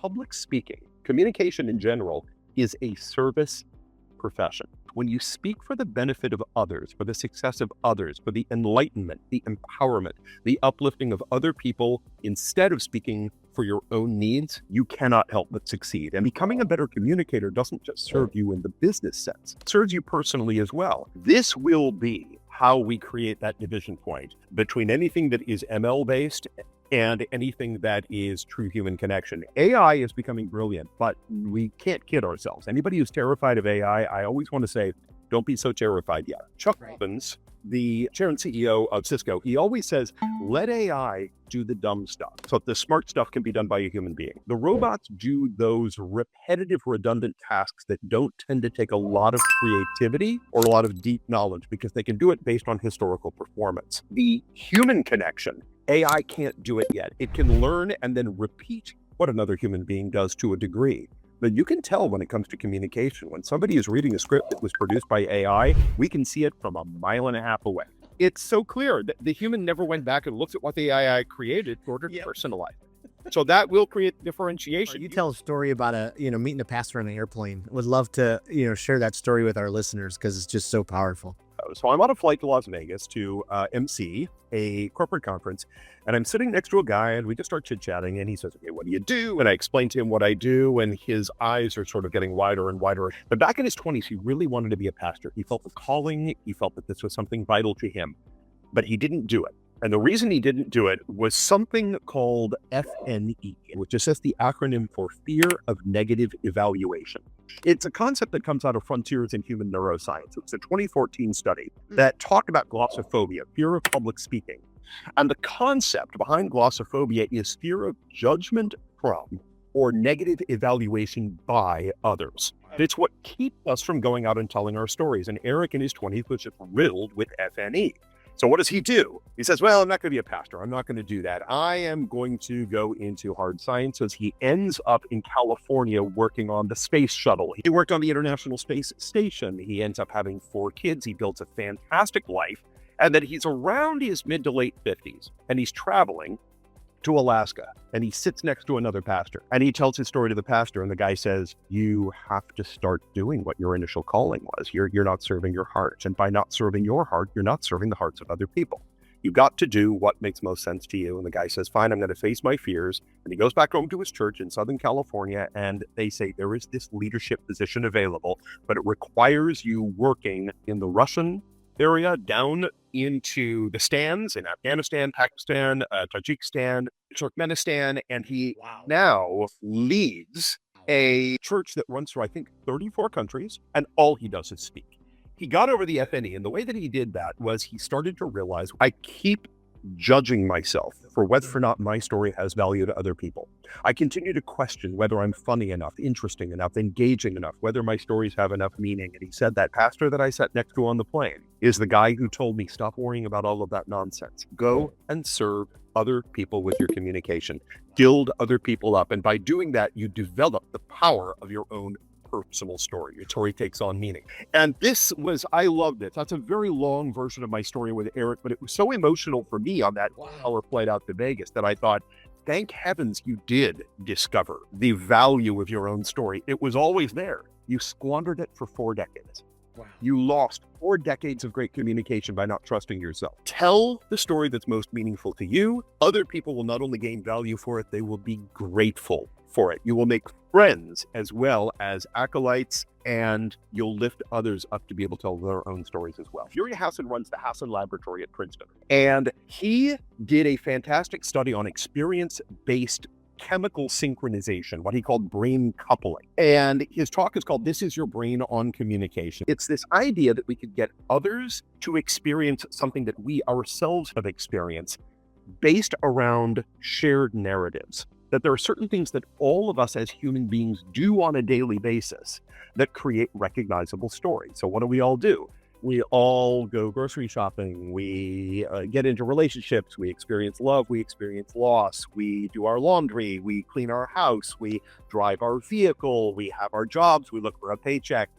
public speaking, communication in general, is a service profession. When you speak for the benefit of others, for the success of others, for the enlightenment, the empowerment, the uplifting of other people, instead of speaking for your own needs, you cannot help but succeed. And becoming a better communicator doesn't just serve you in the business sense, it serves you personally as well. This will be how we create that division point between anything that is ML-based and anything that is true human connection. AI is becoming brilliant, but we can't kid ourselves. Anybody who's terrified of AI, I always want to say, don't be so terrified yet. Chuck Robbins, the chair and CEO of Cisco, he always says, let AI do the dumb stuff so the smart stuff can be done by a human being. The robots do those repetitive, redundant tasks that don't tend to take a lot of creativity or a lot of deep knowledge because they can do it based on historical performance. The human connection, AI can't do it yet. It can learn and then repeat what another human being does to a degree. But you can tell when it comes to communication, when somebody is reading a script that was produced by AI, we can see it from a mile and a half away. It's so clear that the human never went back and looked at what the AI created in order to personalize it. So that will create differentiation. You tell a story about meeting a pastor on an airplane. Would love to, share that story with our listeners because it's just so powerful. So I'm on a flight to Las Vegas to MC a corporate conference, and I'm sitting next to a guy, and we just start chit-chatting, and he says, okay, what do you do? And I explain to him what I do, and his eyes are sort of getting wider and wider. But back in his 20s, he really wanted to be a pastor. He felt the calling. He felt that this was something vital to him, but he didn't do it. And the reason he didn't do it was something called FNE, which is just the acronym for fear of negative evaluation. It's a concept that comes out of Frontiers in Human Neuroscience. It's a 2014 study that talked about glossophobia, fear of public speaking. And the concept behind glossophobia is fear of judgment from or negative evaluation by others. It's what keeps us from going out and telling our stories. And Eric in his 20s was just riddled with FNE. So what does he do? He says, well, I'm not going to be a pastor. I'm not going to do that. I am going to go into hard sciences. He ends up in California working on the space shuttle. He worked on the International Space Station. He ends up having 4 kids. He builds a fantastic life. And then he's around his mid to late 50s, and he's traveling to Alaska, and he sits next to another pastor, and he tells his story to the pastor, and the guy says, you have to start doing what your initial calling was. You're not serving your heart, and by not serving your heart, you're not serving the hearts of other people. You've got to do what makes most sense to you. And the guy says, fine, I'm going to face my fears. And he goes back home to his church in Southern California, and they say there is this leadership position available, but it requires you working in the Russian area down into the stands in Afghanistan, Pakistan, Tajikistan, Turkmenistan, and he now leads a church that runs through, I think, 34 countries, and all he does is speak. He got over the FNE, and the way that he did that was he started to realize, I keep judging myself for whether or not my story has value to other people. I continue to question whether I'm funny enough, interesting enough, engaging enough, whether my stories have enough meaning. And he said that pastor that I sat next to on the plane is the guy who told me, stop worrying about all of that nonsense. Go and serve other people with your communication. Build other people up. And by doing that, you develop the power of your own personal story. Your story takes on meaning. And I loved it. That's a very long version of my story with Eric, but it was so emotional for me on that hour flight out to Vegas that I thought, thank heavens you did discover the value of your own story. It was always there. You squandered it for 4 decades. Wow. You lost 4 decades of great communication by not trusting yourself. Tell the story that's most meaningful to you. Other people will not only gain value for it, they will be grateful for it. You will make friends as well as acolytes, and you'll lift others up to be able to tell their own stories as well. Fury Hassan runs the Hassan Laboratory at Princeton, and he did a fantastic study on experience-based chemical synchronization, what he called brain coupling. And his talk is called, This Is Your Brain on Communication. It's this idea that we could get others to experience something that we ourselves have experienced based around shared narratives. That there are certain things that all of us as human beings do on a daily basis that create recognizable stories. So what do we all do? We all go grocery shopping. We get into relationships. We experience love. We experience loss. We do our laundry. We clean our house. We drive our vehicle. We have our jobs. We look for a paycheck.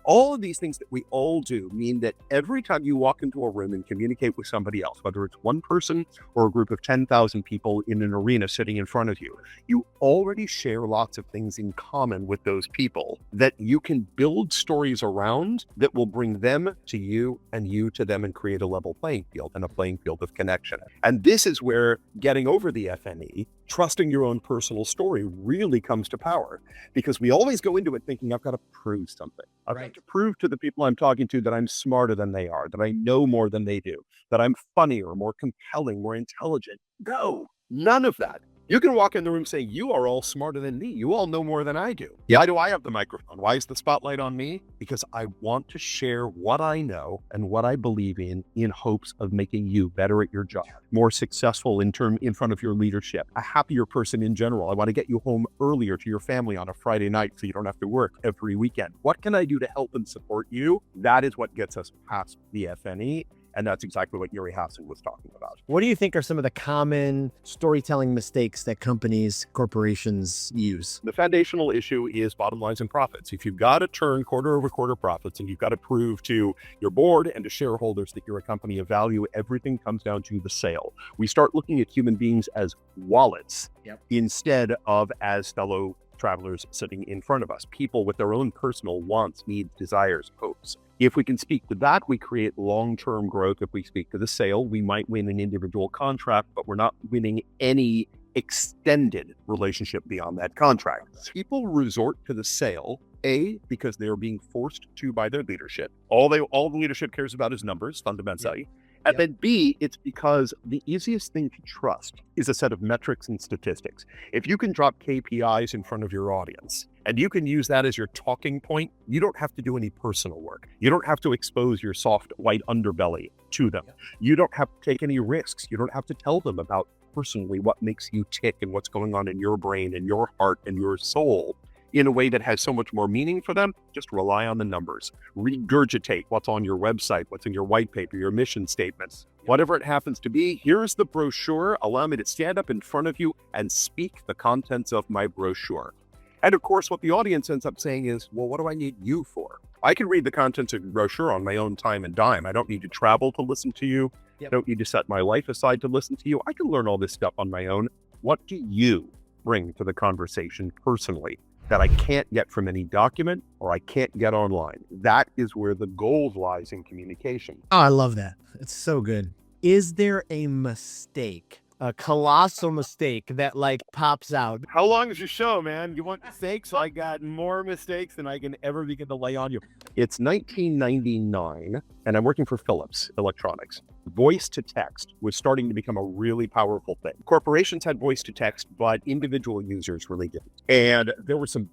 All of these things that we all do mean that every time you walk into a room and communicate with somebody else, whether it's one person or a group of 10,000 people in an arena sitting in front of you, you already share lots of things in common with those people that you can build stories around that will bring them to you and you to them and create a level playing field and a playing field of connection. And this is where getting over the FNE, trusting your own personal story, really comes to power, because we always go into it thinking, I've got to prove something. I've got to prove to the people I'm talking to that I'm smarter than they are, that I know more than they do, that I'm funnier, more compelling, more intelligent. No, none of that. You can walk in the room saying, you are all smarter than me. You all know more than I do. Why do I have the microphone? Why is the spotlight on me? Because I want to share what I know and what I believe in hopes of making you better at your job, more successful in front of your leadership, a happier person in general. I want to get you home earlier to your family on a Friday night so you don't have to work every weekend. What can I do to help and support you? That is what gets us past the FNE. And that's exactly what Yuri Hassan was talking about. What do you think are some of the common storytelling mistakes that companies, corporations use? The foundational issue is bottom lines and profits. If you've got to turn quarter over quarter profits and you've got to prove to your board and to shareholders that you're a company of value, everything comes down to the sale. We start looking at human beings as wallets instead of as fellow travelers sitting in front of us, people with their own personal wants, needs, desires, hopes. If we can speak to that, we create long-term growth. If we speak to the sale, we might win an individual contract, but we're not winning any extended relationship beyond that contract. People resort to the sale, A, because they are being forced to by their leadership. All the leadership cares about is numbers, fundamentally. And then B, it's because the easiest thing to trust is a set of metrics and statistics. If you can drop KPIs in front of your audience and you can use that as your talking point, you don't have to do any personal work. You don't have to expose your soft white underbelly to them. You don't have to take any risks. You don't have to tell them about personally what makes you tick and what's going on in your brain and your heart and your soul in a way that has so much more meaning for them. Just rely on the numbers. Regurgitate what's on your website, what's in your white paper, your mission statements, whatever it happens to be. Here's the brochure. Allow me to stand up in front of you and speak the contents of my brochure. And of course, what the audience ends up saying is, well, what do I need you for? I can read the contents of your brochure on my own time and dime. I don't need to travel to listen to you. I don't need to set my life aside to listen to you. I can learn all this stuff on my own. What do you bring to the conversation personally that I can't get from any document or I can't get online? That is where the gold lies in communication. Oh, I love that. It's so good. Is there a mistake, a colossal mistake that pops out? How long is your show, man? You want mistakes? I got more mistakes than I can ever begin to lay on you. It's 1999 and I'm working for Philips Electronics. Voice to text was starting to become a really powerful thing. Corporations had voice to text, but individual users really didn't. And there were some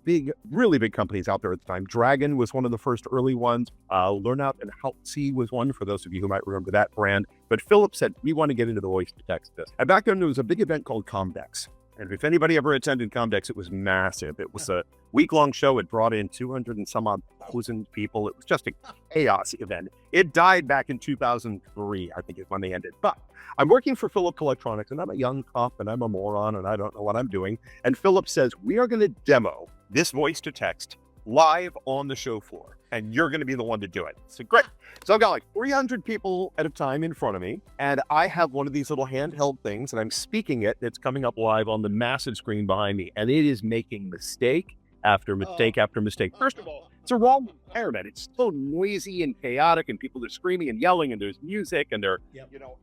really big companies out there at the time. Dragon was one of the first early ones. Learnout and Halsey was one, for those of you who might remember that brand. But Philips said, we want to get into the voice to text business. And back then there was a big event called Comdex. And if anybody ever attended Comdex, it was massive. It was a week-long show. It brought in 200 and some odd thousand people. It was just a chaos event. It died back in 2003, I think is when they ended. But I'm working for Philips Electronics, and I'm a young cop, and I'm a moron, and I don't know what I'm doing. And Philips says, we are going to demo this voice-to-text live on the show floor, and you're going to be the one to do it. So great. So I've got like 300 people at a time in front of me, and I have one of these little handheld things, and I'm speaking it. It's coming up live on the massive screen behind me, and it is making mistake after mistake after mistake. First of all, it's a wrong environment. It's so noisy and chaotic, and people are screaming and yelling, and there's music, and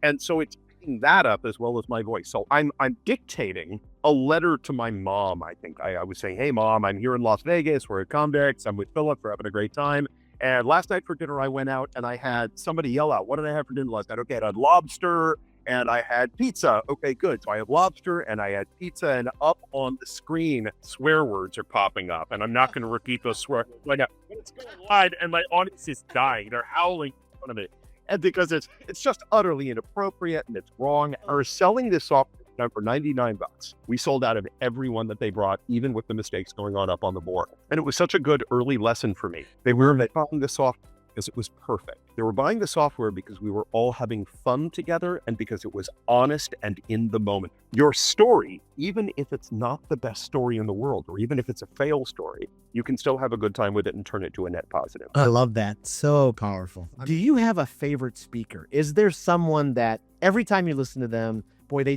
and so it's picking that up as well as my voice. So I'm dictating a letter to my mom. I think I was saying, hey mom, I'm here in Las Vegas. We're at Comdex. I'm with Philip. We're having a great time. And last night for dinner, I went out and I had somebody yell out, what did I have for dinner last night? Okay, I had lobster and I had pizza. Okay, good. So I had lobster and I had pizza, and up on the screen, swear words are popping up. And I'm not going to repeat those swear words right now. But it's going live and my audience is dying. They're howling in front of me. And because it's just utterly inappropriate and it's wrong. We're selling this software for $99. We sold out of every one that they brought, even with the mistakes going on up on the board. And it was such a good early lesson for me. They were calling this software because it was perfect. They were buying the software because we were all having fun together and because it was honest and in the moment. Your story, even if it's not the best story in the world, or even if it's a fail story, you can still have a good time with it and turn it to a net positive. I love that. So powerful. Do you have a favorite speaker? Is there someone that every time you listen to them, boy, they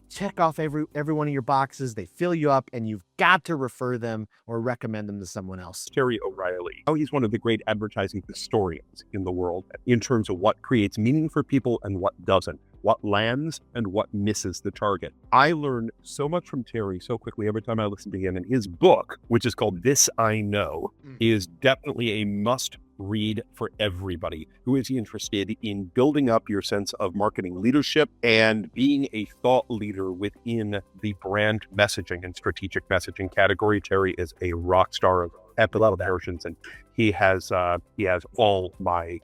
check off every one of your boxes, they fill you up, and you've got to refer them or recommend them to someone else? Terry O'Reilly. Oh, he's one of the great advertising historians in the world in terms of what creates meaning for people and what doesn't, what lands and what misses the target. I learn so much from Terry so quickly every time I listen to him, and his book, which is called This I Know, is definitely a must read for everybody who is interested in building up your sense of marketing leadership and being a thought leader within the brand messaging and strategic messaging category. Terry is a rock star of epic versions, and he has all my